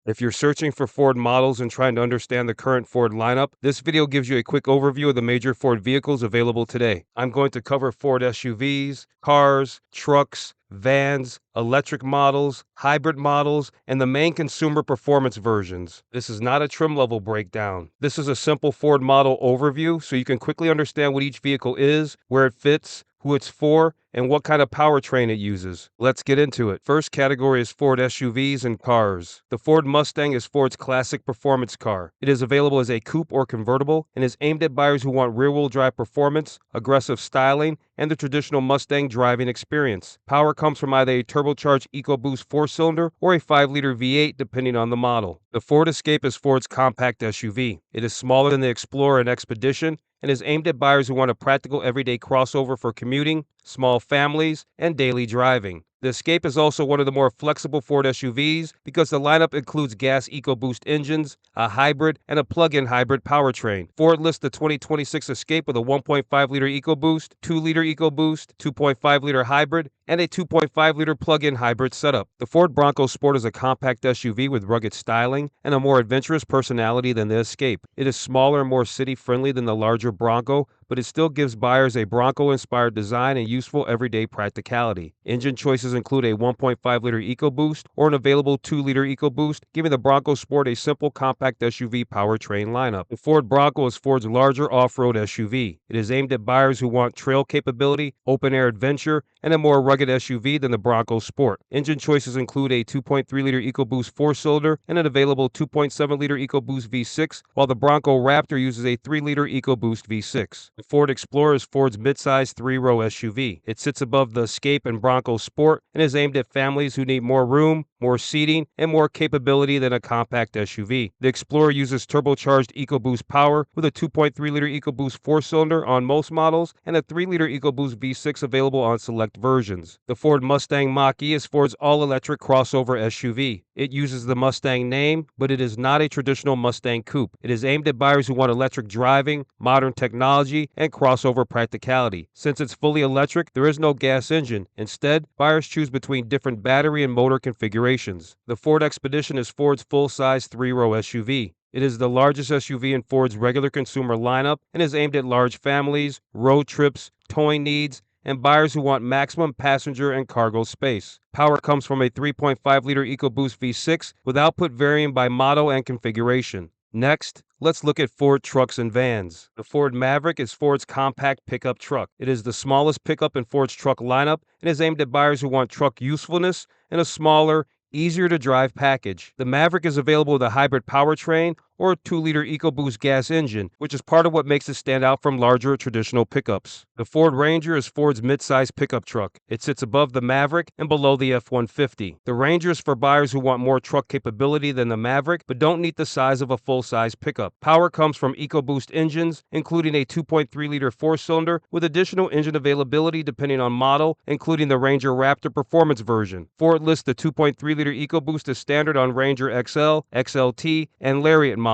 If you're searching for Ford models and trying to understand the current Ford lineup, this video gives you a quick overview of the major Ford vehicles available today. I'm going to cover Ford SUVs, cars, trucks, vans, electric models, hybrid models, and the main consumer performance versions. This is not a trim level breakdown. This is a simple Ford model overview so you can quickly understand what each vehicle is, where it fits, who it's for, and what kind of powertrain it uses. Let's get into it. First category is Ford SUVs and cars. The Ford Mustang is Ford's classic performance car. It is available as a coupe or convertible and is aimed at buyers who want rear-wheel drive performance, aggressive styling, and the traditional Mustang driving experience. Power comes from either a turbocharged EcoBoost 4-cylinder or a 5-liter V8 depending on the model. The Ford Escape is Ford's compact SUV. It is smaller than the Explorer and Expedition and is aimed at buyers who want a practical everyday crossover for commuting, small families, and daily driving. The Escape is also one of the more flexible Ford SUVs because the lineup includes gas EcoBoost engines, a hybrid, and a plug-in hybrid powertrain. Ford lists the 2026 Escape with a 1.5-liter EcoBoost, 2-liter EcoBoost, 2.5-liter hybrid, and a 2.5-liter plug-in hybrid setup. The Ford Bronco Sport is a compact SUV with rugged styling and a more adventurous personality than the Escape. It is smaller and more city-friendly than the larger Bronco, but it still gives buyers a Bronco-inspired design and useful everyday practicality. Engine choices include a 1.5-liter EcoBoost or an available 2-liter EcoBoost, giving the Bronco Sport a simple compact SUV powertrain lineup. The Ford Bronco is Ford's larger off-road SUV. It is aimed at buyers who want trail capability, open-air adventure, and a more rugged SUV than the Bronco Sport. Engine choices include a 2.3-liter EcoBoost 4-cylinder and an available 2.7-liter EcoBoost V6, while the Bronco Raptor uses a 3-liter EcoBoost V6. The Ford Explorer is Ford's midsize 3-row SUV. It sits above the Escape and Bronco Sport and is aimed at families who need more room, more seating, and more capability than a compact SUV. The Explorer uses turbocharged EcoBoost power with a 2.3-liter EcoBoost 4-cylinder on most models and a 3-liter EcoBoost V6 available on select versions. The Ford Mustang Mach-E is Ford's all-electric crossover SUV. It uses the Mustang name, but it is not a traditional Mustang coupe. It is aimed at buyers who want electric driving, modern technology, and crossover practicality. Since it's fully electric, there is no gas engine. Instead, buyers choose between different battery and motor configurations. The Ford Expedition is Ford's full-size 3-row SUV. It is the largest SUV in Ford's regular consumer lineup and is aimed at large families, road trips, towing needs, and buyers who want maximum passenger and cargo space. Power comes from a 3.5-liter EcoBoost V6 with output varying by model and configuration. Next, let's look at Ford trucks and vans. The Ford Maverick is Ford's compact pickup truck. It is the smallest pickup in Ford's truck lineup and is aimed at buyers who want truck usefulness and a smaller, easier to drive package. The Maverick is available with a hybrid powertrain or a 2-liter EcoBoost gas engine, which is part of what makes it stand out from larger traditional pickups. The Ford Ranger is Ford's midsize pickup truck. It sits above the Maverick and below the F-150. The Ranger is for buyers who want more truck capability than the Maverick, but don't need the size of a full-size pickup. Power comes from EcoBoost engines, including a 2.3-liter 4-cylinder with additional engine availability depending on model, including the Ranger Raptor Performance version. Ford lists the 2.3-liter EcoBoost as standard on Ranger XL, XLT, and Lariat models.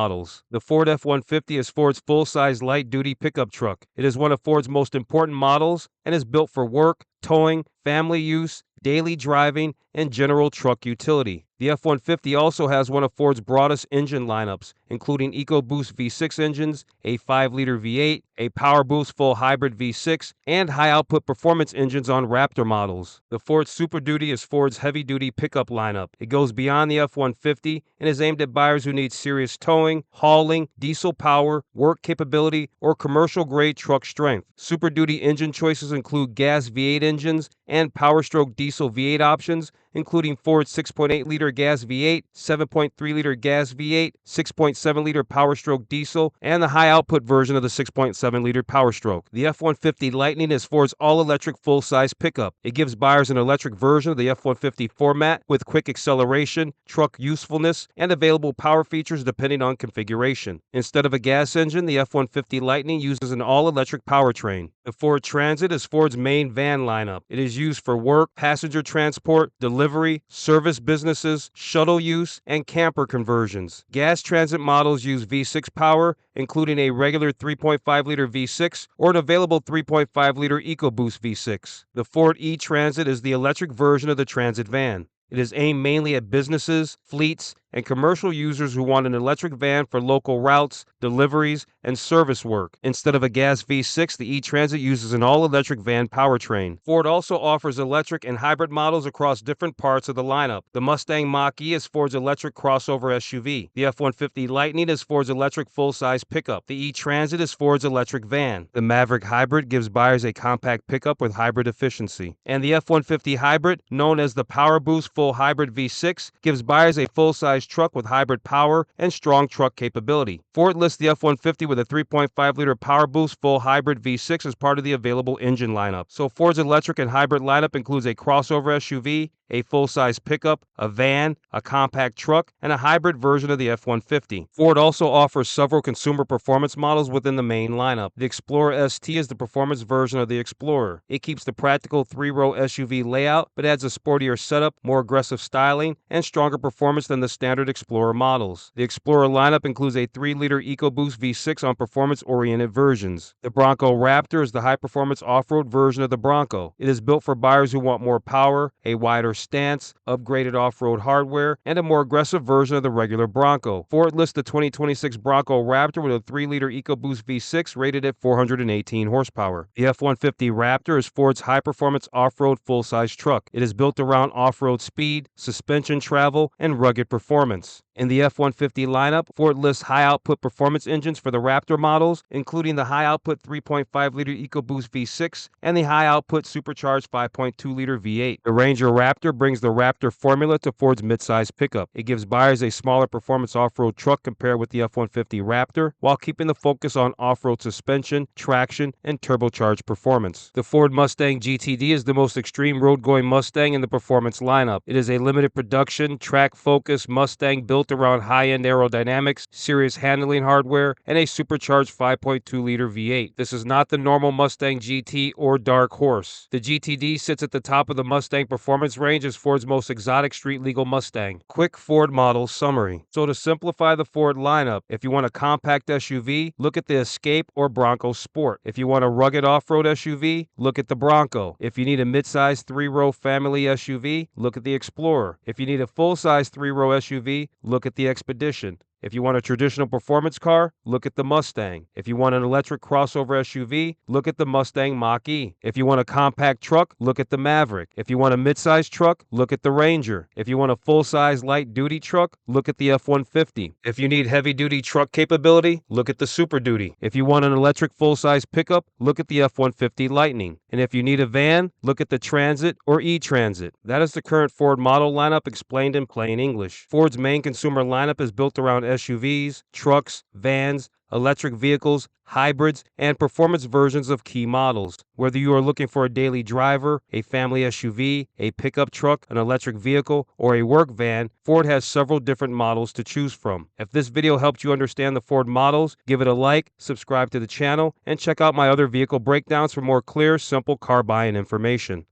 The Ford F-150 is Ford's full-size light-duty pickup truck. It is one of Ford's most important models and is built for work, towing, family use, daily driving, and general truck utility. The F-150 also has one of Ford's broadest engine lineups, including EcoBoost V6 engines, a 5-liter V8, a PowerBoost full hybrid V6, and high-output performance engines on Raptor models. The Ford Super Duty is Ford's heavy-duty pickup lineup. It goes beyond the F-150 and is aimed at buyers who need serious towing, hauling, diesel power, work capability, or commercial-grade truck strength. Super Duty engine choices include gas V8 engines and Power-Stroke diesel V8 options, including Ford's 6.8-liter gas V8, 7.3-liter gas V8, 6.7-liter Power-Stroke diesel, and the high-output version of the 6.7-liter Power-Stroke. The F-150 Lightning is Ford's all-electric full-size pickup. It gives buyers an electric version of the F-150 format with quick acceleration, truck usefulness, and available power features depending on configuration. Instead of a gas engine, the F-150 Lightning uses an all-electric powertrain. The Ford Transit is Ford's main van lineup. It is used for work, passenger transport, delivery, service businesses, shuttle use, and camper conversions. Gas Transit models use V6 power, including a regular 3.5-liter V6 or an available 3.5-liter EcoBoost V6. The Ford E-Transit is the electric version of the Transit van. It is aimed mainly at businesses, fleets, and commercial users who want an electric van for local routes, deliveries, and service work. Instead of a gas V6, the E-Transit uses an all-electric van powertrain. Ford also offers electric and hybrid models across different parts of the lineup. The Mustang Mach-E is Ford's electric crossover SUV. The F-150 Lightning is Ford's electric full-size pickup. The E-Transit is Ford's electric van. The Maverick Hybrid gives buyers a compact pickup with hybrid efficiency. And the F-150 Hybrid, known as the Power Boost Full Hybrid V6, gives buyers a full-size truck with hybrid power and strong truck capability. Ford lists the F-150 with a 3.5-liter Power Boost Full Hybrid V6 as part of the available engine lineup. So Ford's electric and hybrid lineup includes a crossover SUV, a full-size pickup, a van, a compact truck, and a hybrid version of the F-150. Ford also offers several consumer performance models within the main lineup. The Explorer ST is the performance version of the Explorer. It keeps the practical 3-row SUV layout, but adds a sportier setup, more aggressive styling, and stronger performance than the standard Explorer models. The Explorer lineup includes a 3-liter EcoBoost V6 on performance-oriented versions. The Bronco Raptor is the high-performance off-road version of the Bronco. It is built for buyers who want more power, a wider stance, upgraded off-road hardware, and a more aggressive version of the regular Bronco. Ford lists the 2026 Bronco Raptor with a 3-liter EcoBoost V6 rated at 418 horsepower. The F-150 Raptor is Ford's high-performance off-road full-size truck. It is built around off-road speed, suspension travel, and rugged performance. In the F-150 lineup, Ford lists high-output performance engines for the Raptor models, including the high-output 3.5-liter EcoBoost V6 and the high-output supercharged 5.2-liter V8. The Ranger Raptor brings the Raptor formula to Ford's midsize pickup. It gives buyers a smaller performance off-road truck compared with the F-150 Raptor, while keeping the focus on off-road suspension, traction, and turbocharged performance. The Ford Mustang GTD is the most extreme road-going Mustang in the performance lineup. It is a limited production, track-focused Mustang built around high-end aerodynamics, serious handling hardware, and a supercharged 5.2-liter V8. This is not the normal Mustang GT or Dark Horse. The GTD sits at the top of the Mustang performance range as Ford's most exotic street-legal Mustang. Quick Ford model summary. So to simplify the Ford lineup, if you want a compact SUV, look at the Escape or Bronco Sport. If you want a rugged off-road SUV, look at the Bronco. If you need a midsize 3-row family SUV, look at the Explorer. If you need a full-size 3-row SUV, look at the Expedition. If you want a traditional performance car, look at the Mustang. If you want an electric crossover SUV, look at the Mustang Mach-E. If you want a compact truck, look at the Maverick. If you want a midsize truck, look at the Ranger. If you want a full-size light-duty truck, look at the F-150. If you need heavy-duty truck capability, look at the Super Duty. If you want an electric full-size pickup, look at the F-150 Lightning. And if you need a van, look at the Transit or E-Transit. That is the current Ford model lineup explained in plain English. Ford's main consumer lineup is built around SUVs, trucks, vans, electric vehicles, hybrids, and performance versions of key models. Whether you are looking for a daily driver, a family SUV, a pickup truck, an electric vehicle, or a work van, Ford has several different models to choose from. If this video helped you understand the Ford models, give it a like, subscribe to the channel, and check out my other vehicle breakdowns for more clear, simple car buying information.